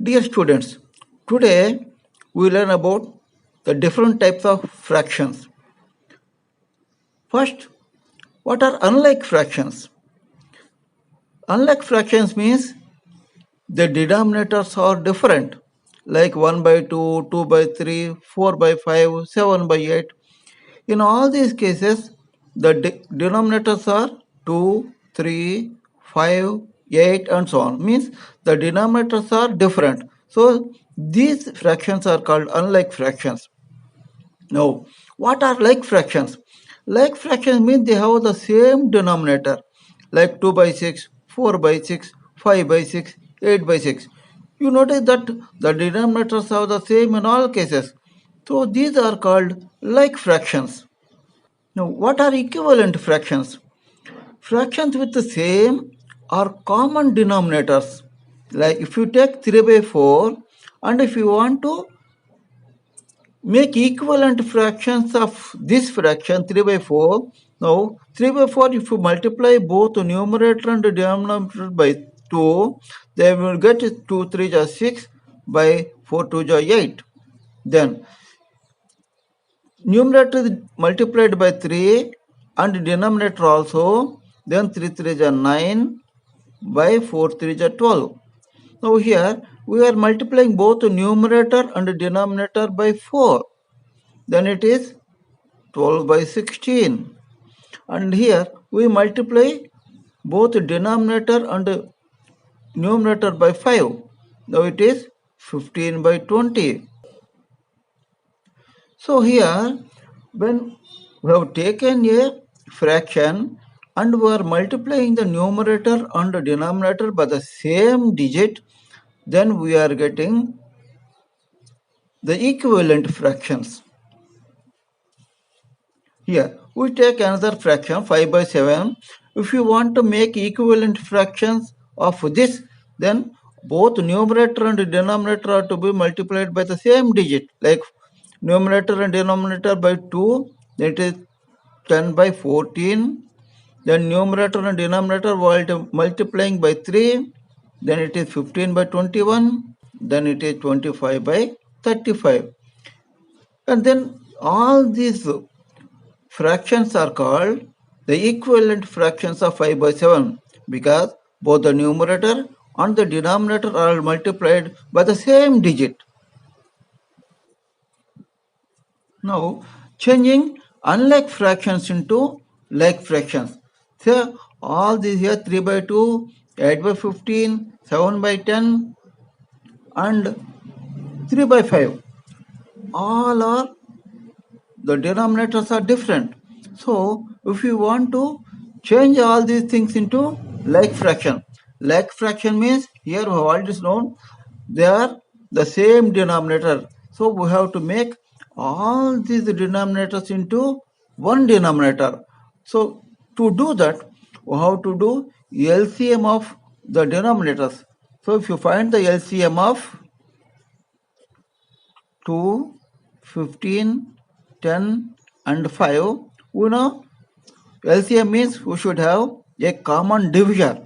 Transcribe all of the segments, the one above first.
Dear students, today we learn about the different types of fractions. First, what are unlike fractions? Unlike fractions means the denominators are different, like 1 by 2, 2 by 3, 4 by 5, 7 by 8. In all these cases, the denominators are 2, 3, 5, 8 and so on. Means the denominators are different. So these fractions are called unlike fractions. Now, what are like fractions? Like fractions mean they have the same denominator, like 2 by 6, 4 by 6, 5 by 6, 8 by 6. You notice that the denominators are the same in all cases. So these are called like fractions. Now, what are equivalent fractions? Fractions with the same or common denominators. Like if you take 3 by 4 and if you want to make equivalent fractions of this fraction 3 by 4. Now 3 by 4, if you multiply both numerator and denominator by 2, then we will get 2 3 is 6 by 4 2 is 8. Then numerator is multiplied by 3 and denominator also, then 3 3 is 9 by 4 3 is 12. Now here we are multiplying both numerator and denominator by 4. Then it is 12 by 16. And here we multiply both denominator and numerator by 5. Now it is 15 by 20. So here when we have taken a fraction and we are multiplying the numerator and the denominator by the same digit, then we are getting the equivalent fractions. Here we take another fraction 5 by 7. If you want to make equivalent fractions of this, then both numerator and denominator are to be multiplied by the same digit, like numerator and denominator by 2, that is 10 by 14. Then numerator and denominator while multiplying by 3, then it is 15 by 21, then it is 25 by 35. And then all these fractions are called the equivalent fractions of 5 by 7 because both the numerator and the denominator are multiplied by the same digit. Now, changing unlike fractions into like fractions. So, all these here 3 by 2, 8 by 15, 7 by 10 and 3 by 5. All are the denominators are different. So if you want to change all these things into like fraction means here we have already known they are the same denominator. So we have to make all these denominators into one denominator. So to do that, we have to do LCM of the denominators. So if you find the LCM of 2, 15, 10 and 5, we know LCM means we should have a common divisor.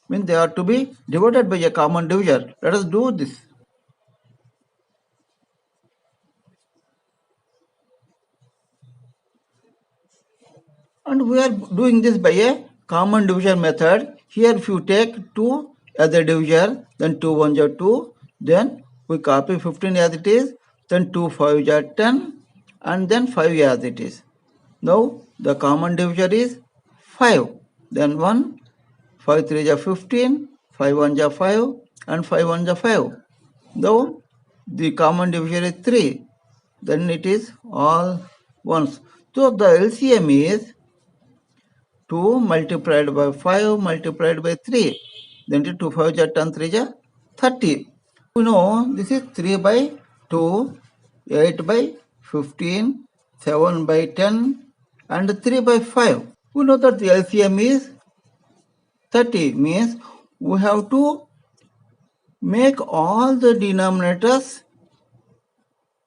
Means they are to be divided by a common divisor. Let us do this. And we are doing this by a common division method. Here if you take 2 as a divisor, then 2 1 are 2, then we copy 15 as it is, then 2 5 are 10 and then 5 as it is. Now the common divisor is 5, then 1, 5 3 are 15, 5 1 are 5 and 5 1 are 5. Now the common divisor is 3, then it is all ones. So the LCM is 2 multiplied by 5 multiplied by 3. Then 2 5 is 10, 3 is 30. We know this is 3 by 2, 8 by 15, 7 by 10 and 3 by 5. We know that the LCM is 30, means we have to make all the denominators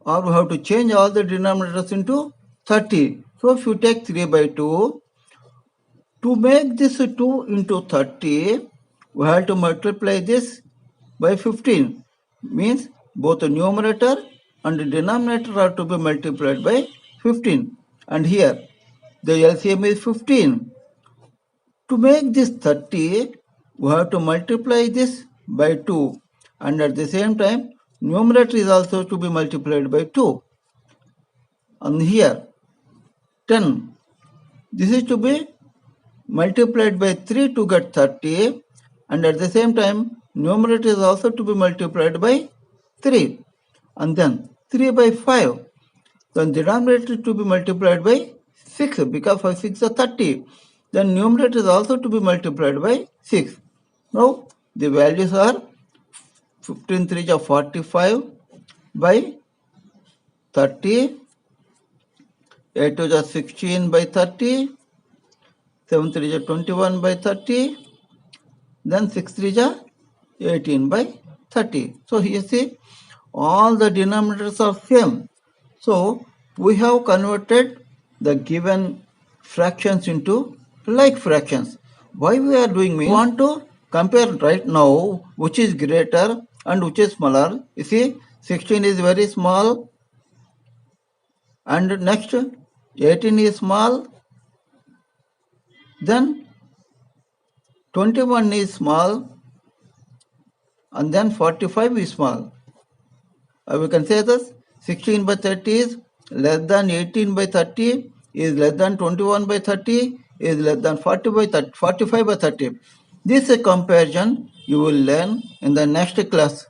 or we have to change all the denominators into 30. So if you take 3 by 2, to make this 2 into 30, we have to multiply this by 15. means both the numerator and the denominator are to be multiplied by 15. And here the LCM is 15. To make this 30, we have to multiply this by 2. And at the same time, numerator is also to be multiplied by 2. And here 10. This is to be multiplied by 3 to get 30, and at the same time numerator is also to be multiplied by 3, and then 3 by 5, then denominator to be multiplied by 6 because 5 6 are 30, then numerator is also to be multiplied by 6. Now the values are 15 3 are 45 by 30, 8 2 are 16 by 30, 7 3 are 21 by 30, then 6 3 are 18 by 30. So here see all the denominators are same. So we have converted the given fractions into like fractions. Why we are doing means we want to compare right now which is greater and which is smaller. You see 16 is very small and next 18 is small, then 21 is small and then 45 is small. We can say this 16 by 30 is less than 18 by 30 is less than 21 by 30 is less than 40 by 30, 45 by 30. This comparison you will learn in the next class.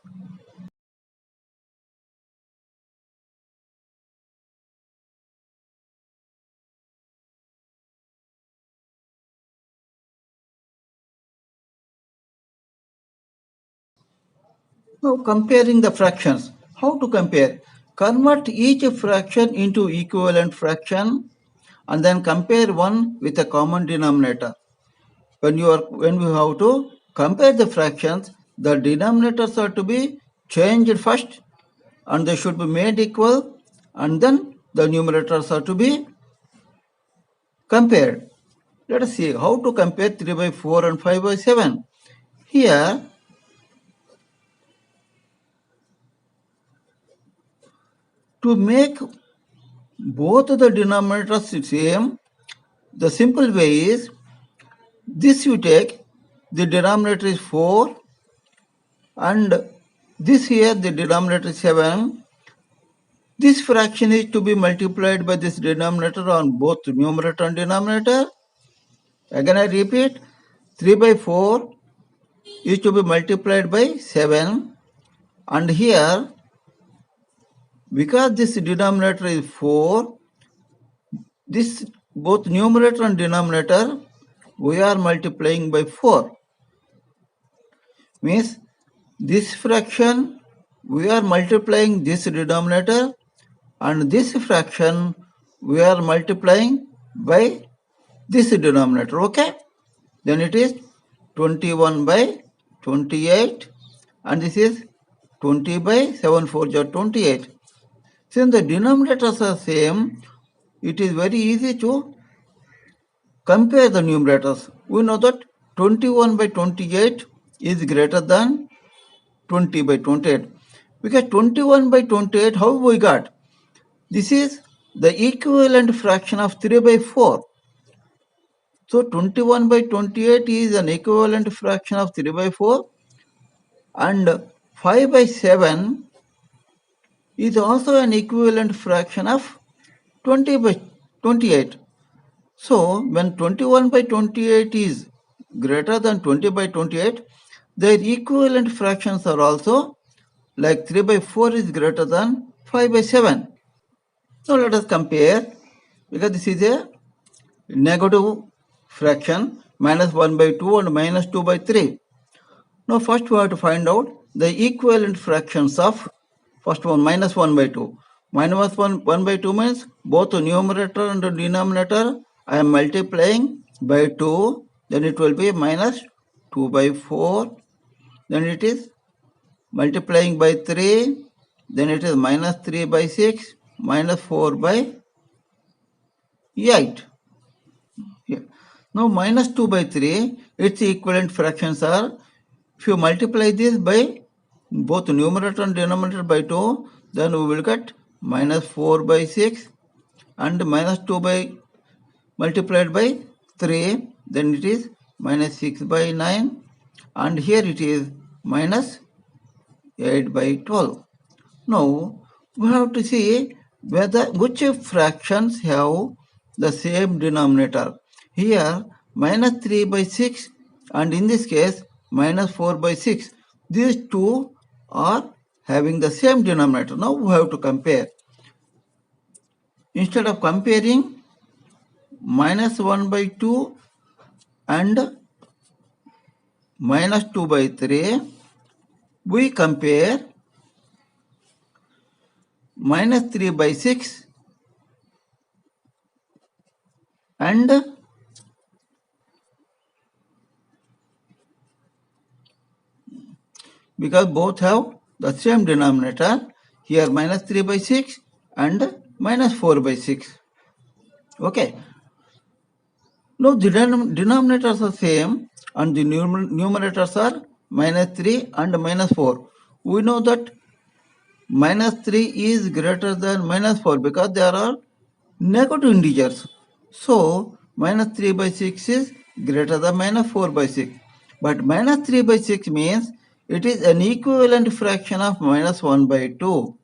Now comparing the fractions. How to compare? Convert each fraction into equivalent fraction and then compare one with a common denominator. When we have to compare the fractions, the denominators are to be changed first and they should be made equal, and then the numerators are to be compared. Let us see how to compare 3 by 4 and 5 by 7. Here to make both the denominators same, the simple way is this you take, the denominator is 4 and this here the denominator is 7. This fraction is to be multiplied by this denominator on both numerator and denominator. Again I repeat, 3 by 4 is to be multiplied by 7, and here because this denominator is 4, this both numerator and denominator we are multiplying by 4. Means this fraction we are multiplying this denominator and this fraction we are multiplying by this denominator. Okay, then it is 21 by 28 and this is 20 by 7 4 are 28. Since the denominators are same, it is very easy to compare the numerators. We know that 21 by 28 is greater than 20 by 28. Because 21 by 28, how we got? This is the equivalent fraction of 3 by 4. So 21 by 28 is an equivalent fraction of 3 by 4, and 5 by 7 is also an equivalent fraction of 20 by 28. So when 21 by 28 is greater than 20 by 28, their equivalent fractions are also like 3 by 4 is greater than 5 by 7. Now let us compare, because this is a negative fraction, minus 1 by 2 and minus 2 by 3. Now first we have to find out the equivalent fractions of first one, minus 1 by 2. Minus 1 by 2 means both the numerator and the denominator I am multiplying by 2, then it will be minus 2 by 4, then it is multiplying by 3, then it is minus 3 by 6, minus 4 by 8. Yeah. Now minus 2 by 3, its equivalent fractions are, if you multiply this by both numerator and denominator by 2, then we will get minus 4 by 6 and minus 2 by multiplied by 3, then it is minus 6 by 9, and here it is minus 8 by 12. Now we have to see which fractions have the same denominator. Here minus 3 by 6 and in this case minus 4 by 6. These two are having the same denominator. Now we have to compare. Instead of comparing minus 1 by 2 and minus 2 by 3, we compare minus 3 by 6 and because both have the same denominator, here minus 3 by 6 and minus 4 by 6. Okay. Now the denominators are same and the numerators are minus 3 and minus 4. We know that minus 3 is greater than minus 4 because there are negative integers. So minus 3 by 6 is greater than minus 4 by 6. But minus 3 by 6 means it is an equivalent fraction of minus 1 by 2.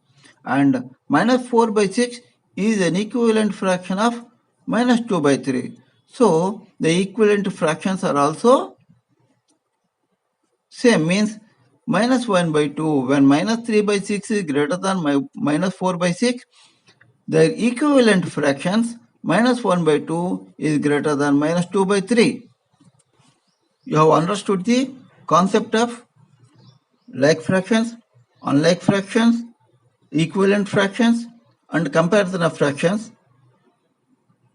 And minus 4 by 6 is an equivalent fraction of minus 2 by 3. So the equivalent fractions are also same, means minus 1 by 2. When minus 3 by 6 is greater than minus 4 by 6, their equivalent fractions minus 1 by 2 is greater than minus 2 by 3. You have understood the concept of like fractions, unlike fractions, equivalent fractions, and comparison of fractions.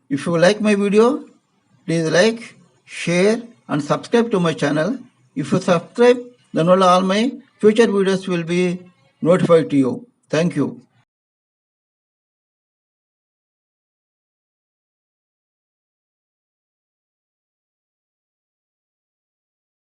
If you like my video, please like, share and subscribe to my channel. If you subscribe, then all my future videos will be notified to you. Thank you.